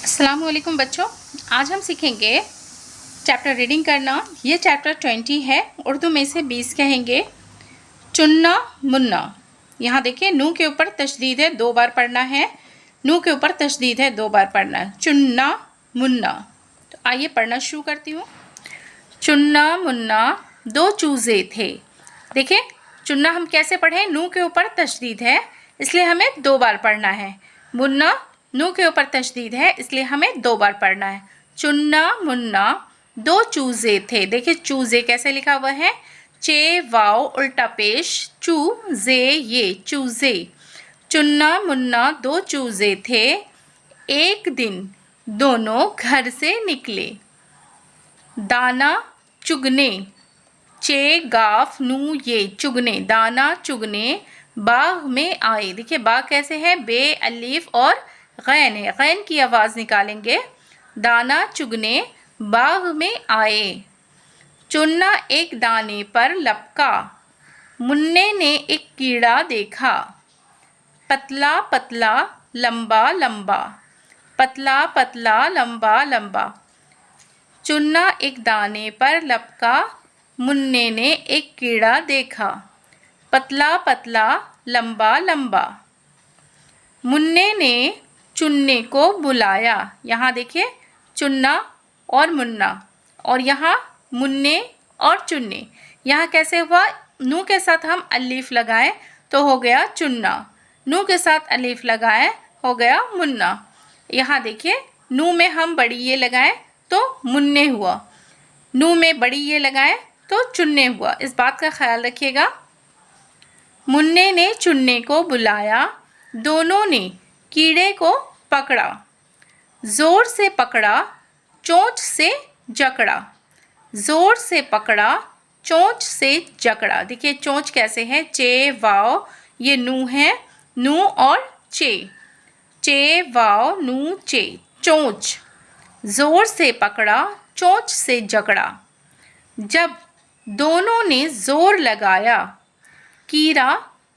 अस्सलाम वालेकुम बच्चों, आज हम सीखेंगे चैप्टर रीडिंग करना। ये चैप्टर 20 है, उर्दू में इसे 20 कहेंगे। चुन्ना मुन्ना। यहाँ देखिए नू के ऊपर तशदीद है, 2 बार पढ़ना है। नू के ऊपर तशदीद है, 2 बार पढ़ना है। चुन्ना मुन्ना। तो आइए पढ़ना शुरू करती हूँ। चुन्ना मुन्ना 2 चूज़े थे। देखिए चुन्ना हम कैसे पढ़ें, नू के ऊपर तशदीद है इसलिए हमें 2 बार पढ़ना है। मुन्ना नू के ऊपर तशदीद है इसलिए हमें 2 बार पढ़ना है। चुन्ना मुन्ना 2 चूज़े थे। देखिए चूज़े कैसे लिखा हुआ है, चे वाव उल्टा पेश चू जे ये चूज़े। चुन्ना मुन्ना 2 चूज़े थे, एक दिन दोनों घर से निकले दाना चुगने। चे गाफ नू ये चुगने, दाना चुगने बाग में आए। देखिए बाग कैसे है, बे अलीफ और गैन है, गैन की आवाज़ निकालेंगे। दाना चुगने बाग में आए। चुन्ना एक दाने पर लपका, मुन्ने ने एक कीड़ा देखा। पतला पतला लंबा लंबा, पतला पतला लंबा लंबा। चुन्ना एक दाने पर लपका, मुन्ने ने एक कीड़ा देखा। पतला पतला लंबा लंबा। मुन्ने ने चुन्ने को बुलाया। यहाँ देखिए चुन्ना और मुन्ना, और यहाँ मुन्ने और चुन्ने। यहाँ कैसे हुआ, नू के साथ हम अलीफ लगाएं तो हो गया चुन्ना, नू के साथ अलीफ लगाएं हो गया मुन्ना। यहाँ देखिए नू में हम बड़ी ये लगाएं तो मुन्ने हुआ, नू में बड़ी ये लगाएं तो चुन्ने हुआ। इस बात का ख्याल रखिएगा। मुन्ने ने चुन्ने को बुलाया, दोनों ने कीड़े को पकड़ा। जोर से पकड़ा, चोंच से जकड़ा। जोर से पकड़ा, चोंच से जकड़ा। देखिए चोंच कैसे है, चे वाव ये नू है, नू और चे, चे वाव नू चे चोंच। जोर से पकड़ा, चोंच से जकड़ा। जब दोनों ने जोर लगाया, कीड़ा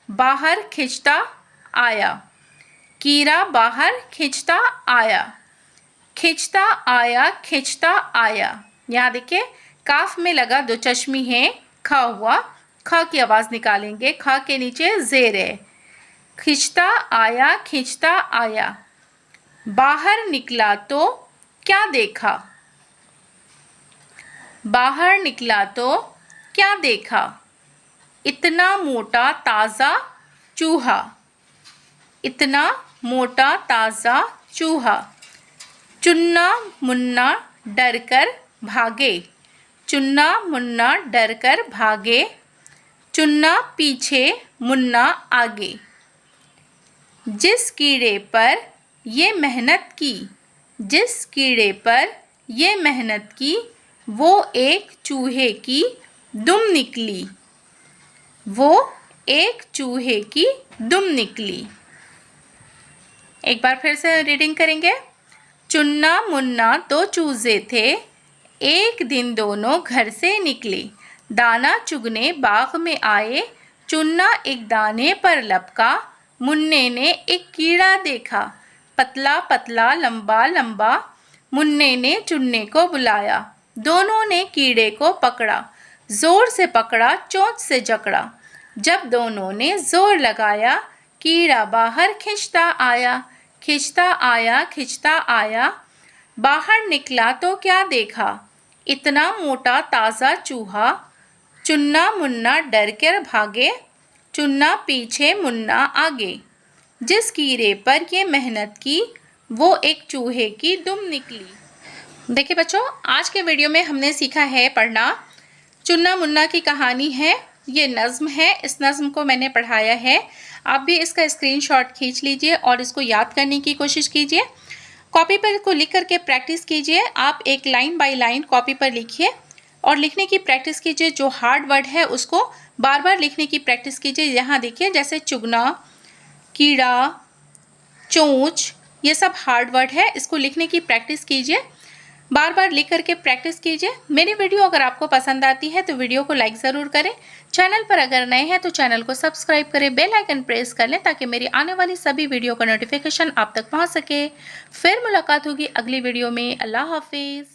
बाहर खींचता आया। कीड़ा बाहर खींचता आया, खींचता आया खींचता आया। यहाँ देखिए काफ में लगा 2 चश्मी है, खा हुआ, ख की आवाज़ निकालेंगे, ख के नीचे जेर है। खींचता आया खींचता आया। बाहर निकला तो क्या देखा, बाहर निकला तो क्या देखा। इतना मोटा ताज़ा चूहा, इतना मोटा ताज़ा चूहा। चुन्ना मुन्ना डर कर भागे, चुन्ना मुन्ना डर कर भागे। चुन्ना पीछे मुन्ना आगे। जिस कीड़े पर ये मेहनत की, जिस कीड़े पर ये मेहनत की, वो एक चूहे की दुम निकली, वो एक चूहे की दुम निकली। एक बार फिर से रीडिंग करेंगे। चुन्ना मुन्ना 2 चूज़े थे, एक दिन दोनों घर से निकले दाना चुगने बाग में आए। चुन्ना एक दाने पर लपका, मुन्ने ने एक कीड़ा देखा। पतला पतला लंबा लंबा, मुन्ने ने चुन्ने को बुलाया, दोनों ने कीड़े को पकड़ा। जोर से पकड़ा, चोंच से जकड़ा। जब दोनों ने जोर लगाया, कीड़ा बाहर खींचता आया, खींचता आया खींचता आया। बाहर निकला तो क्या देखा, इतना मोटा ताज़ा चूहा। चुन्ना मुन्ना डर कर भागे, चुन्ना पीछे मुन्ना आगे। जिस कीड़े पर ये मेहनत की, वो एक चूहे की दुम निकली। देखिए बच्चों, आज के वीडियो में हमने सीखा है पढ़ना। चुन्ना मुन्ना की कहानी है, ये नज़्म है, इस नज़्म को मैंने पढ़ाया है। आप भी इसका स्क्रीनशॉट खींच लीजिए और इसको याद करने की कोशिश कीजिए। कॉपी पर इसको लिख करके प्रैक्टिस कीजिए। आप एक लाइन बाय लाइन कॉपी पर लिखिए और लिखने की प्रैक्टिस कीजिए। जो हार्ड वर्ड है उसको बार बार लिखने की प्रैक्टिस कीजिए। यहाँ देखिए जैसे चुगना, कीड़ा, चोंच, ये सब हार्ड वर्ड है, इसको लिखने की प्रैक्टिस कीजिए। बार बार लिख करके प्रैक्टिस कीजिए। मेरी वीडियो अगर आपको पसंद आती है तो वीडियो को लाइक ज़रूर करें। चैनल पर अगर नए हैं तो चैनल को सब्सक्राइब करें, बेल आइकन प्रेस कर लें ताकि मेरी आने वाली सभी वीडियो का नोटिफिकेशन आप तक पहुंच सके। फिर मुलाकात होगी अगली वीडियो में। अल्लाह हाफिज़।